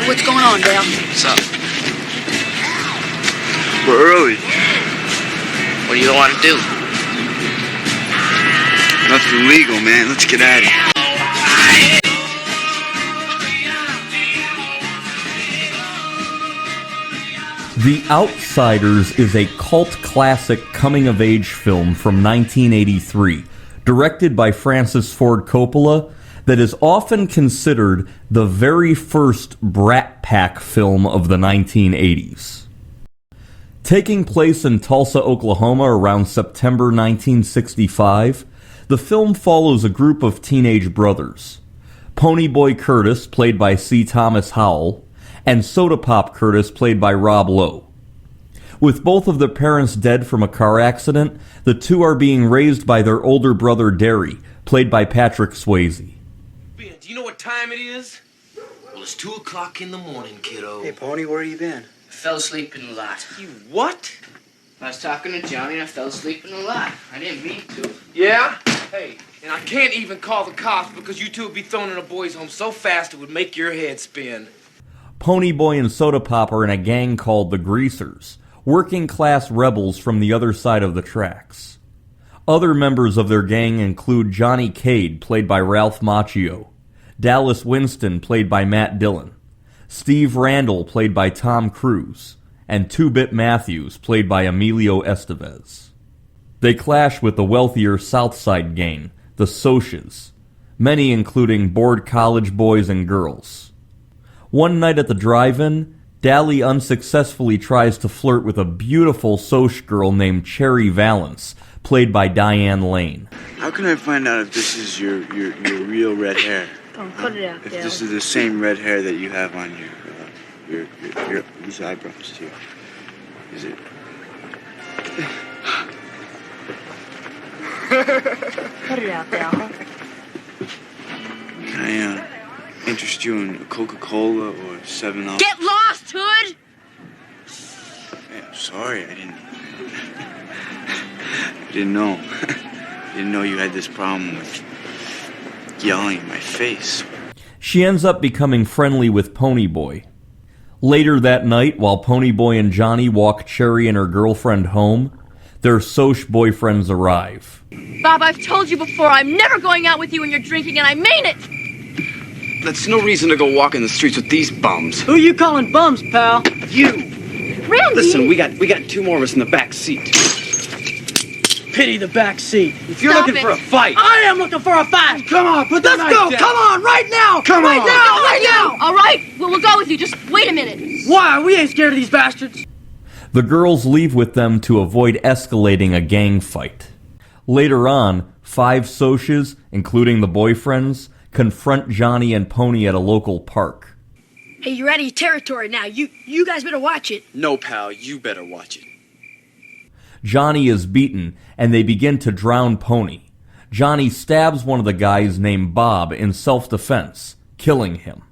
What's going on, Dale? What's up? We're early. What do you want to do? Nothing illegal, man. Let's get at it. The Outsiders is a cult classic coming-of-age film from 1983, directed by Francis Ford Coppola, that is often considered the very first Brat Pack film of the 1980s. Taking place in Tulsa, Oklahoma around September 1965, the film follows a group of teenage brothers. Ponyboy Curtis, played by C. Thomas Howell, and Soda Pop Curtis, played by Rob Lowe. With both of their parents dead from a car accident, the two are being raised by their older brother Derry, played by Patrick Swayze. Ben, do you know what time it is? Well, it's 2 o'clock in the morning, kiddo. Hey, Pony, where you been? I fell asleep in the lot. You what? I was talking to Johnny and I fell asleep in the lot. I didn't mean to. Yeah? Hey, and I can't even call the cops because you two would be thrown in a boys' home so fast it would make your head spin. Ponyboy and Soda Pop are in a gang called the Greasers, working-class rebels from the other side of the tracks. Other members of their gang include Johnny Cade, played by Ralph Macchio, Dallas Winston, played by Matt Dillon, Steve Randall, played by Tom Cruise, and Two-Bit Matthews, played by Emilio Estevez. They clash with the wealthier Southside gang, the Socs, many including bored college boys and girls. One night at the drive-in, Dally unsuccessfully tries to flirt with a beautiful Soch girl named Cherry Valance, played by Diane Lane. How can I find out if this is your real red hair? Don't put it out If there. this is the same red hair that you have on your these eyebrows too? Is it? Put it out there, huh? Can I interest you in a Coca-Cola or 7-Up? Get lost, Hood! Hey, I'm sorry, I didn't know. Didn't know you had this problem with yelling in my face. She ends up becoming friendly with Ponyboy. Later that night, while Ponyboy and Johnny walk Cherry and her girlfriend home, their Soch boyfriends arrive. Bob, I've told you before, I'm never going out with you when you're drinking, and I mean it! That's no reason to go walk in the streets with these bums. Who you calling bums, pal? You! Randy! Listen, we got 2 more of us in the back seat. Pity the back seat. If you're Stop looking it. for a fight... I am looking for a fight. Come on, put that Let's go. down. Come on, right now. Come right on. now, right now. All right, we'll go with you. Just wait a minute. Why? We ain't scared of these bastards. The girls leave with them to avoid escalating a gang fight. Later on, 5 Socs, including the boyfriends, confront Johnny and Pony at a local park. Hey, you're out of your territory now. You guys better watch it. No, pal, you better watch it. Johnny is beaten, and they begin to drown Pony. Johnny stabs one of the guys named Bob in self-defense, killing him.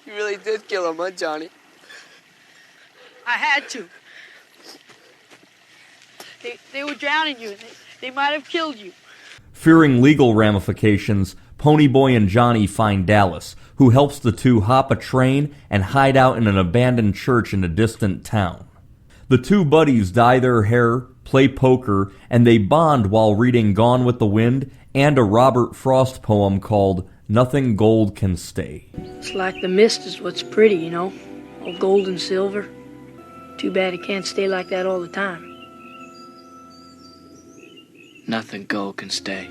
You really did kill him, huh, Johnny? I had to. They were drowning you. They might have killed you. Fearing legal ramifications, Ponyboy and Johnny find Dallas, who helps the two hop a train and hide out in an abandoned church in a distant town. The two buddies dye their hair, play poker, and they bond while reading Gone with the Wind and a Robert Frost poem called Nothing Gold Can Stay. It's like the mist is what's pretty, you know? All gold and silver. Too bad it can't stay like that all the time. Nothing gold can stay.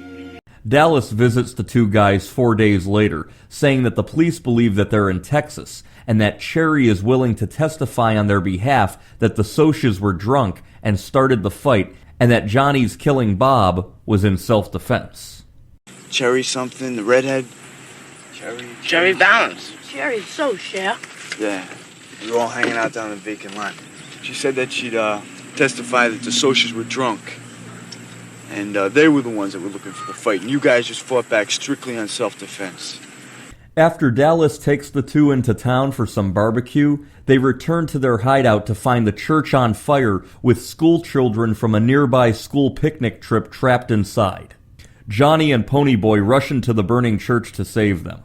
Dallas visits the two guys 4 days later, saying that the police believe that they're in Texas, and that Cherry is willing to testify on their behalf that the Socs were drunk and started the fight, and that Johnny's killing Bob was in self-defense. Cherry something, the redhead? Cherry Valance. Cherry so, yeah. Yeah, we were all hanging out down the vacant lot. She said that she'd testify that the Socs were drunk. And they were the ones that were looking for the fight. And you guys just fought back strictly on self-defense. After Dallas takes the two into town for some barbecue, they return to their hideout to find the church on fire with school children from a nearby school picnic trip trapped inside. Johnny and Ponyboy rush into the burning church to save them.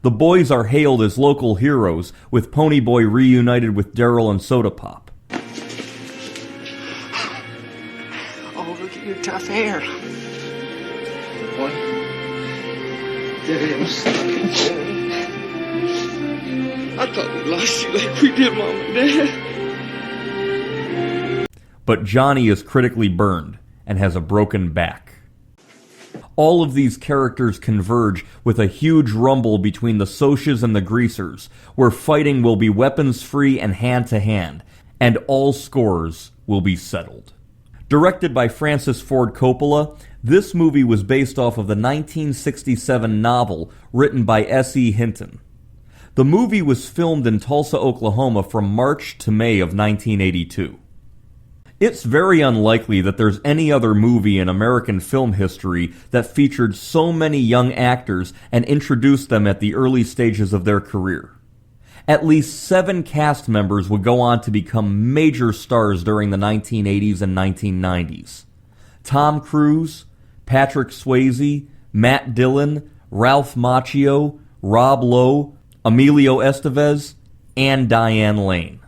The boys are hailed as local heroes, with Ponyboy reunited with Daryl and Soda Pop. Oh, look at your tough hair. Boy. Damn, I thought we lost you like we did Mom and Dad. But Johnny is critically burned and has a broken back. All of these characters converge with a huge rumble between the Socs and the Greasers, where fighting will be weapons-free and hand-to-hand, and all scores will be settled. Directed by Francis Ford Coppola, this movie was based off of the 1967 novel written by S.E. Hinton. The movie was filmed in Tulsa, Oklahoma from March to May of 1982. It's very unlikely that there's any other movie in American film history that featured so many young actors and introduced them at the early stages of their career. At least 7 cast members would go on to become major stars during the 1980s and 1990s. Tom Cruise, Patrick Swayze, Matt Dillon, Ralph Macchio, Rob Lowe, Emilio Estevez, and Diane Lane.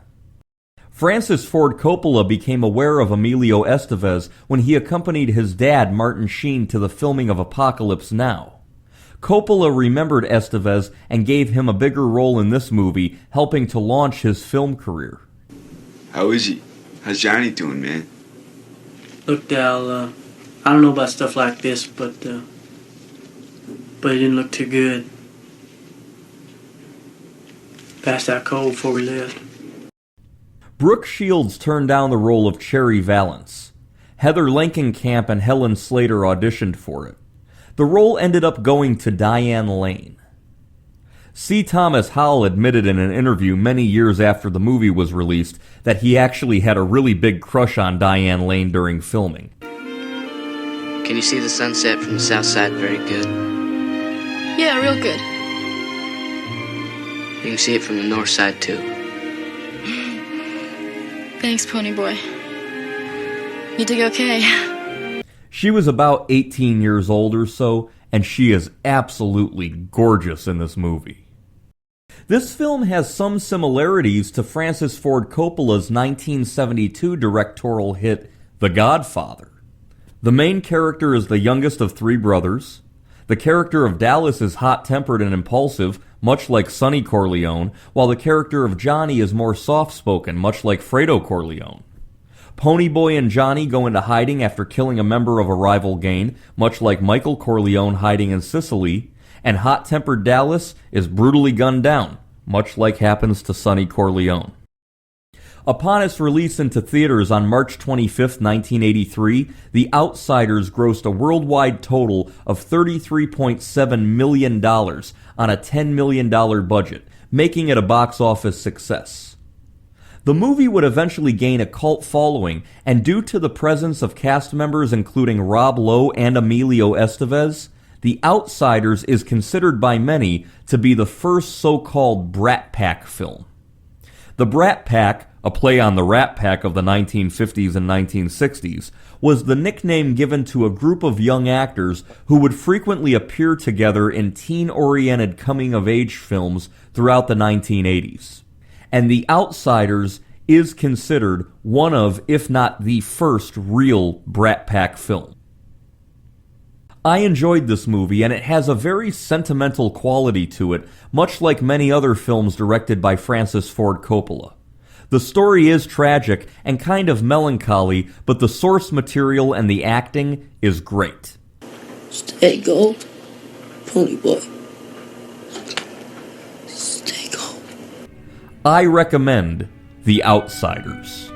Francis Ford Coppola became aware of Emilio Estevez when he accompanied his dad, Martin Sheen, to the filming of Apocalypse Now. Coppola remembered Estevez and gave him a bigger role in this movie, helping to launch his film career. How is he? How's Johnny doing, man? Look, Dal, I don't know about stuff like this, but it didn't look too good. Passed out cold before we left. Brooke Shields turned down the role of Cherry Valance. Heather Langenkamp and Helen Slater auditioned for it. The role ended up going to Diane Lane. C. Thomas Howell admitted in an interview many years after the movie was released that he actually had a really big crush on Diane Lane during filming. Can you see the sunset from the south side very good? Yeah, real good. You can see it from the north side, too. Thanks, Ponyboy. You did okay. She was about 18 years old or so, and she is absolutely gorgeous in this movie. This film has some similarities to Francis Ford Coppola's 1972 directorial hit, The Godfather. The main character is the youngest of 3 brothers. The character of Dallas is hot-tempered and impulsive, much like Sonny Corleone, while the character of Johnny is more soft-spoken, much like Fredo Corleone. Ponyboy and Johnny go into hiding after killing a member of a rival gang, much like Michael Corleone hiding in Sicily, and hot-tempered Dallas is brutally gunned down, much like happens to Sonny Corleone. Upon its release into theaters on March 25, 1983, The Outsiders grossed a worldwide total of $33.7 million on a $10 million budget, making it a box office success. The movie would eventually gain a cult following, and due to the presence of cast members including Rob Lowe and Emilio Estevez, The Outsiders is considered by many to be the first so-called Brat Pack film. The Brat Pack, a play on the Rat Pack of the 1950s and 1960s, was the nickname given to a group of young actors who would frequently appear together in teen-oriented coming-of-age films throughout the 1980s. And The Outsiders is considered one of, if not the first, real Brat Pack film. I enjoyed this movie, and it has a very sentimental quality to it, much like many other films directed by Francis Ford Coppola. The story is tragic and kind of melancholy, but the source material and the acting is great. Stay gold, Ponyboy. Stay gold. I recommend The Outsiders.